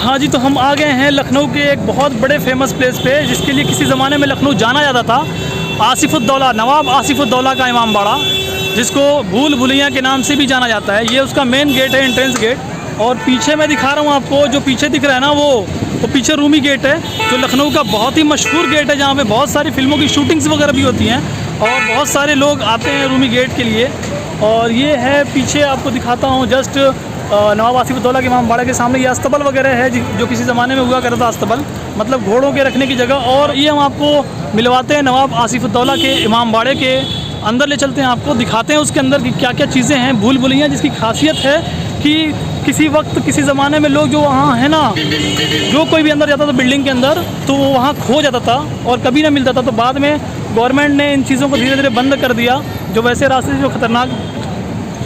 हाँ जी, तो हम आ गए हैं लखनऊ के एक बहुत बड़े फेमस प्लेस पे, जिसके लिए किसी ज़माने में लखनऊ जाना जाता था। आसिफुद्दौला, नवाब आसिफुद्दौला का इमाम बाड़ा, जिसको भूल भुलैया के नाम से भी जाना जाता है। ये उसका मेन गेट है, एंट्रेंस गेट। और पीछे मैं दिखा रहा हूँ आपको, जो पीछे दिख रहा है ना, वो पीछे रूमी गेट है, जो लखनऊ का बहुत ही मशहूर गेट है, जहाँ पे बहुत सारी फिल्मों की शूटिंग्स वगैरह भी होती हैं और बहुत सारे लोग आते हैं रूमी गेट के लिए। और ये है पीछे, आपको दिखाता हूँ जस्ट नवाब आसिफुद्दौला के इमाम बाड़ा के सामने ये अस्तबल वगैरह है, जो किसी ज़माने में हुआ करता था। अस्तबल मतलब घोड़ों के रखने की जगह। और ये हम आपको मिलवाते हैं नवाब आसिफुद्दौला के इमाम बाड़े के अंदर, ले चलते हैं, आपको दिखाते हैं उसके अंदर की क्या क्या चीज़ें हैं। भूल भुलैया जिसकी खासियत है कि किसी वक्त किसी ज़माने में लोग जो वहाँ है ना, जो कोई भी अंदर जाता था बिल्डिंग के अंदर, तो वो वहाँ खो जाता था और कभी ना मिलता था। तो बाद में गवर्नमेंट ने इन चीज़ों को धीरे धीरे बंद कर दिया। जो वैसे रास्ते जो खतरनाक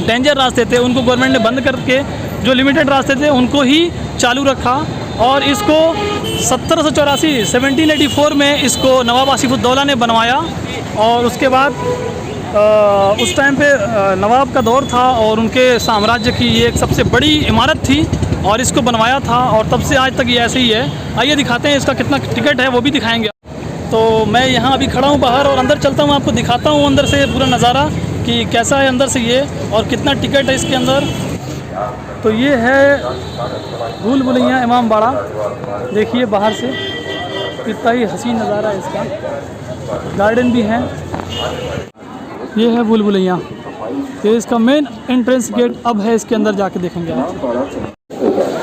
डेंजर रास्ते थे उनको गवर्नमेंट ने बंद करके जो लिमिटेड रास्ते थे उनको ही चालू रखा। और इसको 1784 में इसको नवाब आसिफुद्दौला ने बनवाया। और उसके बाद उस टाइम पे नवाब का दौर था और उनके साम्राज्य की ये एक सबसे बड़ी इमारत थी और इसको बनवाया था। और तब से आज तक ये ऐसे ही है। आइए दिखाते हैं इसका कितना टिकट है, वो भी दिखाएंगे। तो मैं यहाँ अभी खड़ा हूँ बाहर और अंदर चलता हूँ, आपको दिखाता हूँ अंदर से पूरा नज़ारा कि कैसा है अंदर से ये और कितना टिकट है इसके अंदर। तो ये है भूल भुलैया इमाम बाड़ा, देखिए बाहर से कितना ही हसीन नज़ारा है इसका। गार्डन भी है। ये है भूल भुलैया, ये इसका मेन एंट्रेंस गेट अब है। इसके अंदर जाके देखेंगे आप।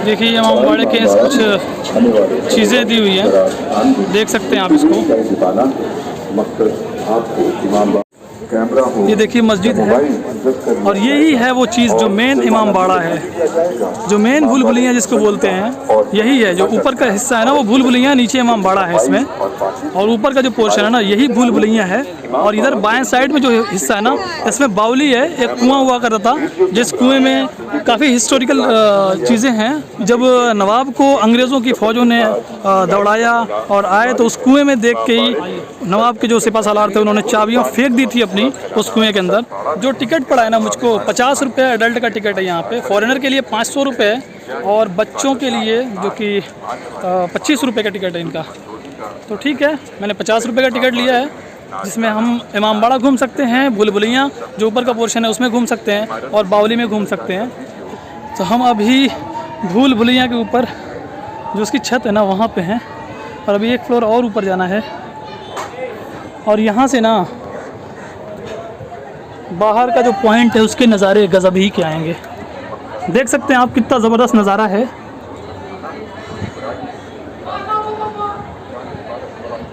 देखिए इमाम बाड़े के कुछ चीज़ें दी हुई हैं, देख सकते हैं आप इसको। ये देखिए मस्जिद है और यही है वो चीज़ जो मेन इमाम बाड़ा है, जो मेन भूल भुलैया जिसको बोलते हैं, यही है। जो ऊपर का हिस्सा है ना वो भूल भुलैया, नीचे इमाम बाड़ा है इसमें। और ऊपर का जो पोर्शन है ना यही भूल भुलैया है। और इधर बाएं साइड में जो हिस्सा है ना, इसमें बावली है, एक कुआं हुआ करता था, जिस कुएं में काफ़ी हिस्टोरिकल चीज़ें हैं। जब नवाब को अंग्रेज़ों की फ़ौजों ने दौड़ाया और आए तो उस कुएं में देख के ही नवाब के जो सिपा सालार थे उन्होंने चाबियाँ फेंक दी थी अपनी उस कुएं के अंदर। जो टिकट पड़ा है ना मुझको 50 रुपये एडल्ट का टिकट है यहाँ पे, फॉरेनर के लिए 500 रुपये और बच्चों के लिए जो कि 25 रुपये का टिकट है इनका। तो ठीक है, मैंने 50 रुपये का टिकट लिया है, जिसमें हम इमाम बाड़ा घूम सकते हैं, भूल भुलैया जो ऊपर का पोर्शन है उसमें घूम सकते हैं और बावली में घूम सकते हैं। तो हम अभी भूल भुलैया के ऊपर जो उसकी छत है ना वहाँ पे हैं और अभी एक फ्लोर और ऊपर जाना है। और यहाँ से ना बाहर का जो पॉइंट है उसके नज़ारे गज़ब ही के आएंगे। देख सकते हैं आप कितना ज़बरदस्त नज़ारा है।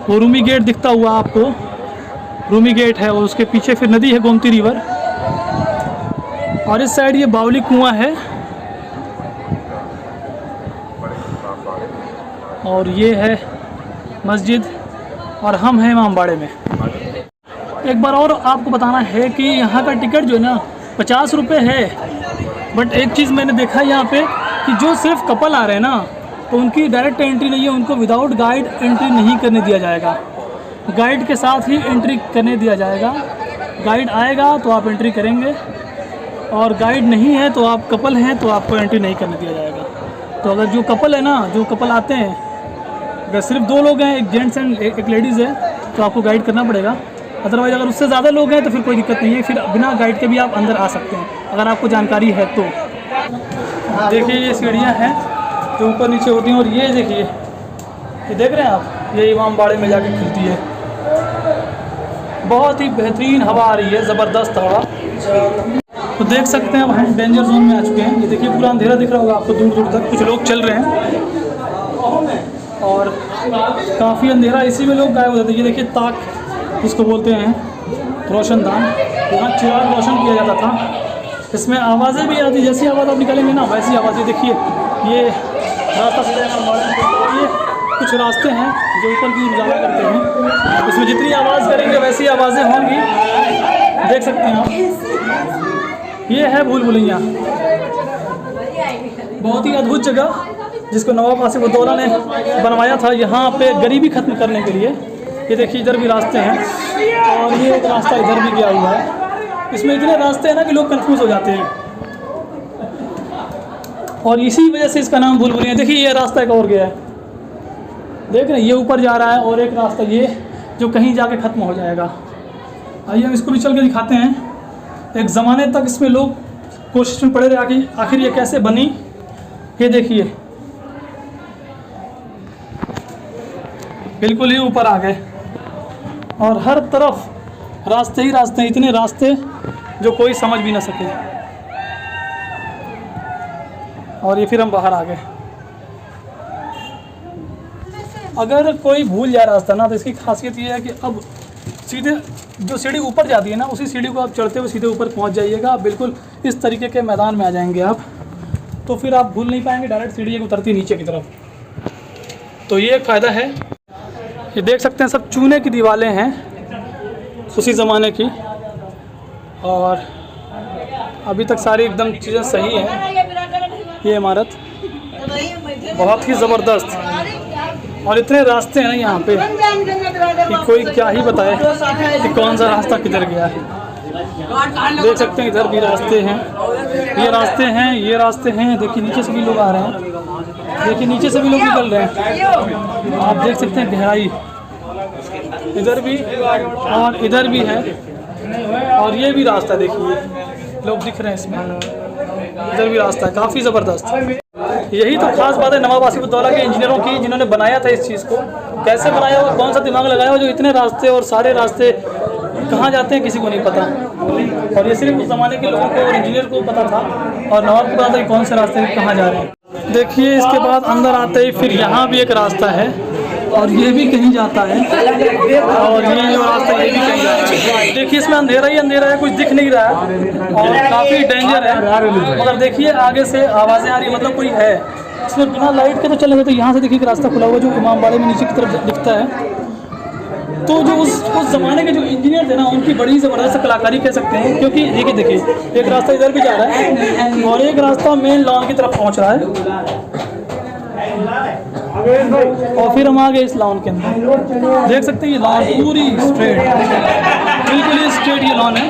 वो रूमी गेट दिखता हुआ आपको, रूमी गेट है और उसके पीछे फिर नदी है गोमती रिवर। और इस साइड ये बावली कुआं है और ये है मस्जिद और हम हैं इमाम बाड़े में। एक बार और आपको बताना है कि यहाँ का टिकट जो है ना 50 रुपये है। बट एक चीज़ मैंने देखा यहाँ पे कि जो सिर्फ कपल आ रहे हैं ना तो उनकी डायरेक्ट एंट्री नहीं है, उनको विदाउट गाइड एंट्री नहीं करने दिया जाएगा। गाइड के साथ ही एंट्री करने दिया जाएगा। गाइड आएगा तो आप एंट्री करेंगे और गाइड नहीं है तो आप कपल हैं तो आपको एंट्री नहीं करने दिया जाएगा। तो अगर जो कपल है ना, जो कपल आते हैं, अगर सिर्फ 2 लोग हैं, एक जेंट्स एंड एक लेडीज़ है, तो आपको गाइड करना पड़ेगा। अदरवाइज़ अगर उससे ज़्यादा लोग हैं तो फिर कोई दिक्कत नहीं है, फिर बिना गाइड के भी आप अंदर आ सकते हैं अगर आपको जानकारी है तो। देखिए ये सीढ़ियाँ हैं जो ऊपर नीचे होती हैं और ये देखिए, ये देख रहे हैं आप, ये इमाम बाड़े में जाके खुलती है। बहुत ही बेहतरीन हवा आ रही है, ज़बरदस्त हवा। तो देख सकते हैं अब हम डेंजर जोन में आ चुके हैं। ये देखिए पूरा अंधेरा दिख रहा होगा आपको दूर दूर तक, कुछ लोग चल रहे हैं और काफ़ी अंधेरा, इसी में लोग गायब हो जाते हैं। ये देखिए ताक इसको बोलते हैं, रोशनदान, यहाँ चिराग रोशन किया जाता था। इसमें आवाज़ें भी आती, जैसी आवाज़ आप निकालेंगे ना वैसी आवाज़ें। देखिए ये रास्ता से ये कुछ रास्ते हैं जो ऊपर की उजाला करते हैं, इसमें जितनी आवाज़ करेंगे वैसी आवाज़ें होंगी। देख सकते हैं आप, ये है भूल भुलैया, बहुत ही अद्भुत जगह जिसको नवाब आसिफुद्दौला ने बनवाया था यहाँ पे गरीबी ख़त्म करने के लिए। ये देखिए इधर भी रास्ते हैं और ये एक रास्ता इधर भी गया हुआ है। इसमें इतने रास्ते हैं ना कि लोग कंफ्यूज हो जाते हैं। और इसी वजह से इसका नाम भूल भुलैया। देखिए ये रास्ता एक और गया है, देख रहे हैं, ये ऊपर जा रहा है और एक रास्ता ये जो कहीं जाके ख़त्म हो जाएगा। आइए हम इसको भी चल के दिखाते हैं। एक ज़माने तक इसमें लोग कोशिश में पड़े रहे आखिर ये कैसे बनी। ये देखिए बिल्कुल ही ऊपर आ गए और हर तरफ रास्ते ही रास्ते, इतने रास्ते जो कोई समझ भी ना सके। और ये फिर हम बाहर आ गए। अगर कोई भूल जाए रास्ता ना तो इसकी खासियत ये है कि अब सीधे जो सीढ़ी ऊपर जाती है ना उसी सीढ़ी को आप चढ़ते हुए सीधे ऊपर पहुंच जाइएगा। बिल्कुल इस तरीके के मैदान में आ जाएंगे आप, तो फिर आप भूल नहीं पाएंगे। डायरेक्ट सीढ़ी उतरती नीचे की तरफ, तो ये एक फ़ायदा है। ये देख सकते हैं सब चूने की दीवारें हैं उसी ज़माने की, और अभी तक सारी एकदम चीज़ें सही हैं। ये इमारत बहुत ही ज़बरदस्त, और इतने रास्ते हैं ना यहाँ पे कि कोई क्या ही बताए कि कौन सा रास्ता किधर गया है। देख सकते हैं इधर भी रास्ते हैं, ये रास्ते हैं, ये रास्ते हैं। देखिए नीचे से भी लोग आ रहे हैं, देखिए नीचे से भी लोग निकल रहे हैं। आप देख सकते हैं गहराई इधर भी और इधर भी है, और ये भी रास्ता देखिए लोग दिख रहे हैं इसमें, इधर भी रास्ता है काफ़ी ज़बरदस्त। यही तो खास बात है नवाब आसिफुद्दौला के इंजीनियरों की, जिन्होंने बनाया था इस चीज़ को। कैसे बनाया और कौन सा दिमाग लगाया, जो इतने रास्ते और सारे रास्ते कहाँ जाते हैं किसी को नहीं पता, और ये सिर्फ उस ज़माने के लोगों को और इंजीनियर को पता था, और नवाब को पता था कि कौन से रास्ते कहाँ जा रहे हैं। देखिए इसके बाद अंदर आते ही फिर यहाँ भी एक रास्ता है, और ये भी कहीं जाता है, और ये जो रास्ता ये भी कहीं जाता है। देखिए इसमें अंधेरा ही अंधेरा है, कुछ दिख नहीं रहा है और काफ़ी डेंजर है। मगर देखिए आगे से आवाज़ें आ रही है, मतलब कोई है इसमें। बिना लाइट के तो चल रहे थे। यहाँ से देखिए रास्ता खुला हुआ जो इमामबाड़े में नीचे की तरफ दिखता है। तो जो उस ज़माने के जो इंजीनियर थे ना, उनकी बड़ी ज़बरदस्त कलाकारी कह सकते हैं, क्योंकि देखिए एक रास्ता इधर भी जा रहा है और एक रास्ता मेन लॉन की तरफ पहुँच रहा है, और फिर हम आ गए इस लॉन के अंदर। देख सकते हैं ये लॉन पूरी स्ट्रेट, बिल्कुल ही स्ट्रेट ये लॉन है,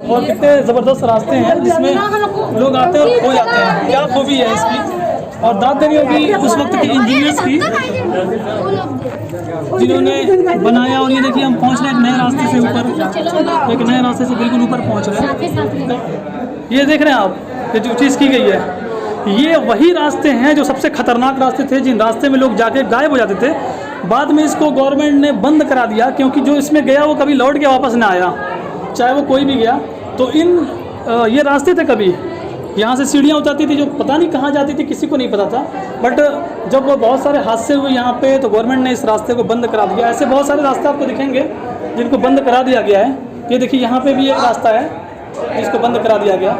और कितने ज़बरदस्त रास्ते हैं जिसमें लोग आते हैं और खो जाते हैं। क्या खूबी है इसकी, और दाद देनी होगी उस वक्त के इंजीनियर्स की जिन्होंने बनाया। और ये देखिए हम पहुंच रहे हैं एक नए रास्ते से ऊपर, एक नए रास्ते से बिल्कुल ऊपर पहुंच रहे हैं। ये देख रहे हैं आप, ये जो चीज़ की गई है ये वही रास्ते हैं जो सबसे ख़तरनाक रास्ते थे, जिन रास्ते में लोग जाके गायब हो जाते थे। बाद में इसको गवर्नमेंट ने बंद करा दिया, क्योंकि जो इसमें गया वो कभी लौट के वापस ना आया, चाहे वो कोई भी गया। तो ये रास्ते थे, कभी यहाँ से सीढ़ियाँ उतरती थी जो पता नहीं कहाँ जाती थी, किसी को नहीं पता था। बट जब वो बहुत सारे हादसे हुए यहाँ पे, तो गवर्नमेंट ने इस रास्ते को बंद करा दिया। ऐसे बहुत सारे रास्ते आपको दिखेंगे जिनको बंद करा दिया गया है। ये देखिए यहाँ पे भी एक रास्ता है जिसको बंद करा दिया गया।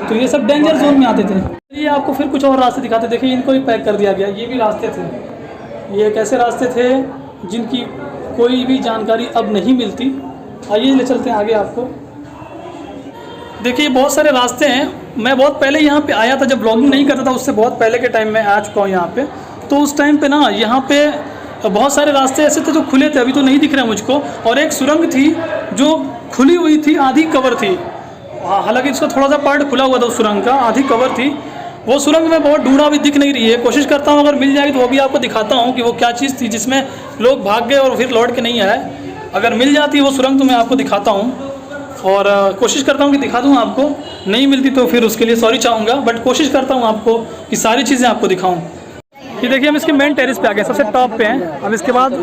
तो ये सब डेंजर जोन में आते थे। ये आपको फिर कुछ और रास्ते दिखाते, देखिए इनको भी पैक कर दिया गया। ये भी रास्ते थे, ये एक ऐसे रास्ते थे जिनकी कोई भी जानकारी अब नहीं मिलती। आइए ले चलते हैं आगे आपको। देखिए बहुत सारे रास्ते हैं। मैं बहुत पहले यहाँ पे आया था, जब ब्लॉगिंग नहीं करता था उससे बहुत पहले के टाइम में आ चुका हूँ यहाँ पे। तो उस टाइम पे ना यहाँ पे बहुत सारे रास्ते ऐसे थे जो खुले थे, अभी तो नहीं दिख रहे मुझको। और एक सुरंग थी जो खुली हुई थी, आधी कवर थी। हालांकि इसका थोड़ा सा पार्ट खुला हुआ था उस सुरंग का, आधी कवर थी। वो सुरंग में बहुत ढूंढा, अभी दिख नहीं रही है। कोशिश करता हूँ अगर मिल जाएगी तो वो भी आपको दिखाता हूँ कि वो क्या चीज़ थी जिसमें लोग भाग गए और फिर लौट के नहीं आए। अगर मिल जाती है वो सुरंग तो मैं आपको दिखाता हूँ, और कोशिश करता हूँ कि दिखा दूँ आपको। नहीं मिलती तो फिर उसके लिए सॉरी चाहूँगा, बट कोशिश करता हूँ आपको कि सारी चीज़ें आपको दिखाऊँ। ये देखिए हम इसके मेन टेरेस पे आ गए, सबसे टॉप पे हैं। अब इसके बाद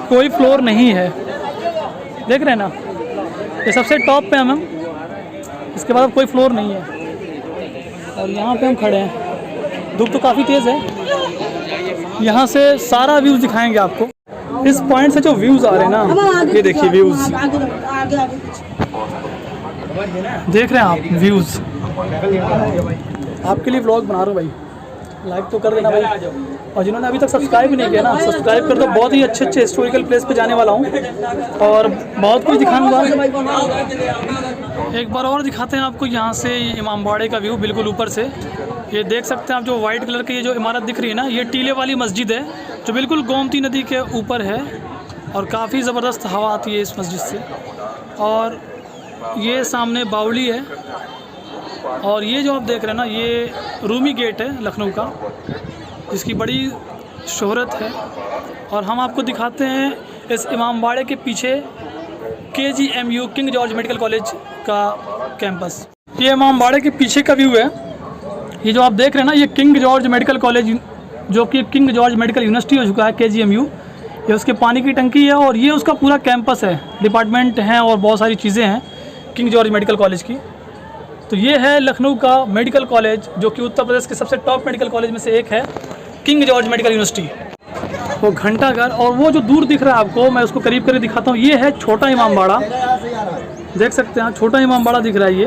कोई फ्लोर नहीं है, देख रहे हैं ना, ये सबसे टॉप पे हम। इसके बाद अब कोई फ्लोर नहीं है, और यहाँ पे हम खड़े हैं। धूप तो काफ़ी तेज़ है। यहाँ से सारा व्यूज़ दिखाएंगे आपको। इस पॉइंट से जो व्यूज़ आ रहे हैं ना, ये देखिए व्यूज़, देख रहे हैं आप व्यूज़। आपके लिए व्लॉग बना रहा हूँ भाई, लाइक तो कर देना भाई। और जिन्होंने अभी तक सब्सक्राइब भी नहीं किया ना, सब्सक्राइब कर दो। बहुत ही अच्छे अच्छे हिस्टोरिकल प्लेस पे जाने वाला हूँ और बहुत कुछ दिखाऊंगा। एक बार और दिखाते हैं आपको यहाँ से इमामबाड़े का व्यू बिल्कुल ऊपर से। ये देख सकते हैं आप, जो वाइट कलर की ये जो इमारत दिख रही है ना, ये टीले वाली मस्जिद है जो बिल्कुल गोमती नदी के ऊपर है, और काफ़ी ज़बरदस्त हवा आती है इस मस्जिद से। और ये सामने बावली है, और ये जो आप देख रहे हैं ना, ये रूमी गेट है लखनऊ का, जिसकी बड़ी शोहरत है। और हम आपको दिखाते हैं इस इमामबाड़े के पीछे KGMU king George medical college का कैंपस। ये इमामबाड़े के पीछे का व्यू है। ये जो आप देख रहे हैं ना, ये किंग जॉर्ज मेडिकल कॉलेज, जो कि किंग जॉर्ज मेडिकल यूनिवर्सिटी हो चुका है, KGMU। ये उसके पानी की टंकी है और ये उसका पूरा कैंपस है, डिपार्टमेंट हैं और बहुत सारी चीज़ें हैं किंग जॉर्ज मेडिकल कॉलेज की। तो ये है लखनऊ का मेडिकल कॉलेज, जो कि उत्तर प्रदेश के सबसे टॉप मेडिकल कॉलेज में से एक है, किंग जॉर्ज मेडिकल यूनिवर्सिटी। वो घंटाघर, और वो जो दूर दिख रहा है आपको, मैं उसको करीब करके दिखाता हूँ। ये है छोटा इमामबाड़ा, देख सकते हैं, छोटा इमामबाड़ा दिख रहा है ये।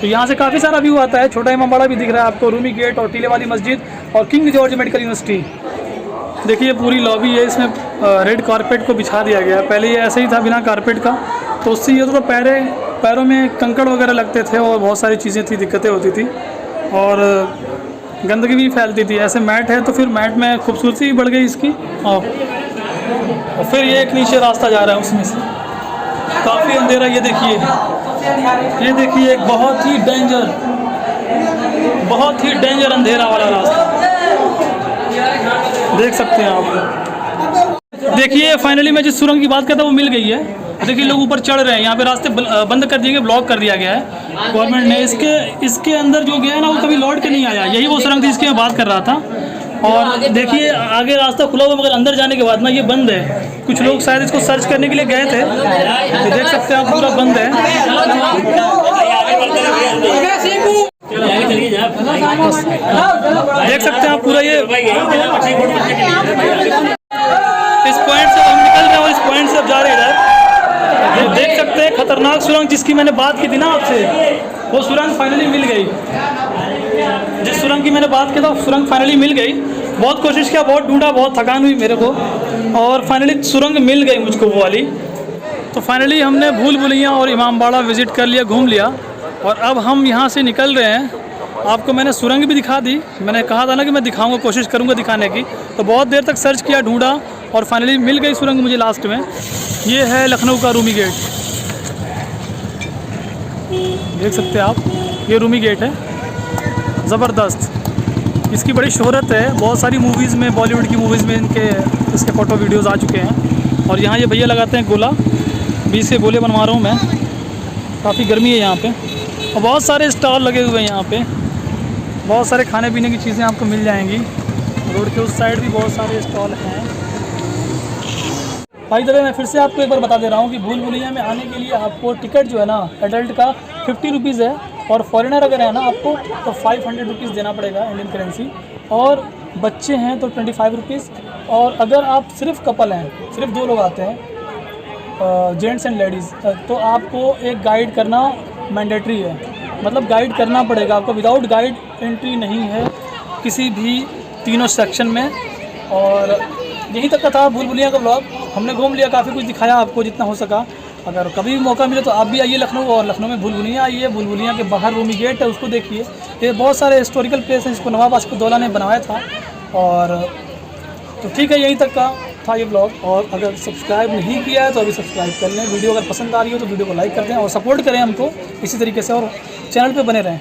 तो यहाँ से काफ़ी सारा व्यू आता है। छोटा इमामबाड़ा भी दिख रहा है आपको, रूमी गेट और टीले वाली मस्जिद और किंग जॉर्ज मेडिकल यूनिवर्सिटी। देखिए पूरी लॉबी है, इसमें रेड कारपेट को बिछा दिया गया है। पहले ये ऐसे ही था बिना कारपेट का, तो उससे ये तो पैरों में कंकड़ वगैरह लगते थे और बहुत सारी चीज़ें थी, दिक्कतें होती थी और गंदगी भी फैलती थी। ऐसे मैट है तो फिर मैट में खूबसूरती भी बढ़ गई इसकी। और फिर ये एक नीचे रास्ता जा रहा है, उसमें से काफ़ी अंधेरा। ये देखिए एक बहुत ही डेंजर अंधेरा वाला रास्ता देख सकते हैं आप। देखिए फाइनली मैं जिस सुरंग की बात करता वो मिल गई है। देखिए लोग ऊपर चढ़ रहे हैं, यहाँ पे रास्ते बंद कर दिए गए, ब्लॉक कर दिया गया है गवर्नमेंट ने। इसके अंदर जो गया है ना, वो कभी लौट के नहीं आया। यही वो सुरंग थी जिसकी मैं बात कर रहा था। और देखिए आगे रास्ता खुला हुआ, मगर अंदर जाने के बाद ना ये बंद है। कुछ लोग शायद इसको सर्च करने के लिए गए थे, तो देख सकते हैं आप पूरा बंद है। देख सकते हैं आप पूरा ये इस पॉइंट से हम निकल रहे हैं और इस पॉइंट से अब जा रहे हैं इधर। देख सकते हैं खतरनाक सुरंग जिसकी मैंने बात की थी ना आपसे, वो सुरंग फाइनली मिल गई। जिस सुरंग की मैंने बात की था, सुरंग फाइनली मिल गई। बहुत कोशिश किया, बहुत ढूंढा, बहुत थकान हुई मेरे को, और फाइनली सुरंग मिल गई मुझको वो वाली। तो फाइनली हमने भूल भुलैया और इमामबाड़ा विज़िट कर लिया, घूम लिया, और अब हम यहाँ से निकल रहे हैं। आपको मैंने सुरंग भी दिखा दी, मैंने कहा था ना कि मैं दिखाऊंगा, कोशिश करूंगा दिखाने की। तो बहुत देर तक सर्च किया, ढूंढा, और फाइनली मिल गई सुरंग मुझे लास्ट में। ये है लखनऊ का रूमी गेट, देख सकते हैं आप, ये रूमी गेट है, ज़बरदस्त। इसकी बड़ी शोहरत है, बहुत सारी मूवीज़ में, बॉलीवुड की मूवीज़ में इसके फ़ोटो वीडियोज़ आ चुके हैं। और यहाँ ये भैया लगाते हैं गोला, 20 के गोले बनवा रहा हूँ मैं। काफ़ी गर्मी है यहाँ पे, और बहुत सारे स्टॉल लगे हुए हैं यहाँ पे, बहुत सारे खाने पीने की चीज़ें आपको मिल जाएंगी। रोड के उस साइड भी बहुत सारे स्टॉल हैं। भाई दबे मैं फिर से आपको एक बार बता दे रहा हूँ कि भूल भुलैया में आने के लिए आपको टिकट जो है ना, एडल्ट का 50 रुपीज़ है, और फॉरेनर अगर है ना आपको तो 500 रुपीज़ देना पड़ेगा इंडियन करेंसी, और बच्चे हैं तो 25 रुपीज़। और अगर आप सिर्फ कपल हैं, सिर्फ 2 लोग आते हैं, जेंट्स एंड लेडीज़, तो आपको एक गाइड करना मैंडेटरी है, मतलब गाइड करना पड़ेगा आपको। विदाउट गाइड एंट्री नहीं है किसी भी तीनों सेक्शन में। और यहीं तक का था भूल भुलैया का ब्लॉग। हमने घूम लिया, काफ़ी कुछ दिखाया आपको जितना हो सका। अगर कभी भी मौका मिले तो आप भी आइए लखनऊ, और लखनऊ में भूल भुलैया आइए। भूल भुलैया के बाहर रूमी गेट है, उसको देखिए। ये बहुत सारे हिस्टोरिकल प्लेस हैं जिसको नवाब आसिफउद्दौला ने बनवाया था। और तो ठीक है, यहीं तक का था ये ब्लॉग। और अगर सब्सक्राइब नहीं किया है तो अभी सब्सक्राइब कर लें। वीडियो अगर पसंद आ रही हो तो वीडियो को लाइक कर दें और सपोर्ट करें हमको इसी तरीके से, और चैनल पे बने रहें।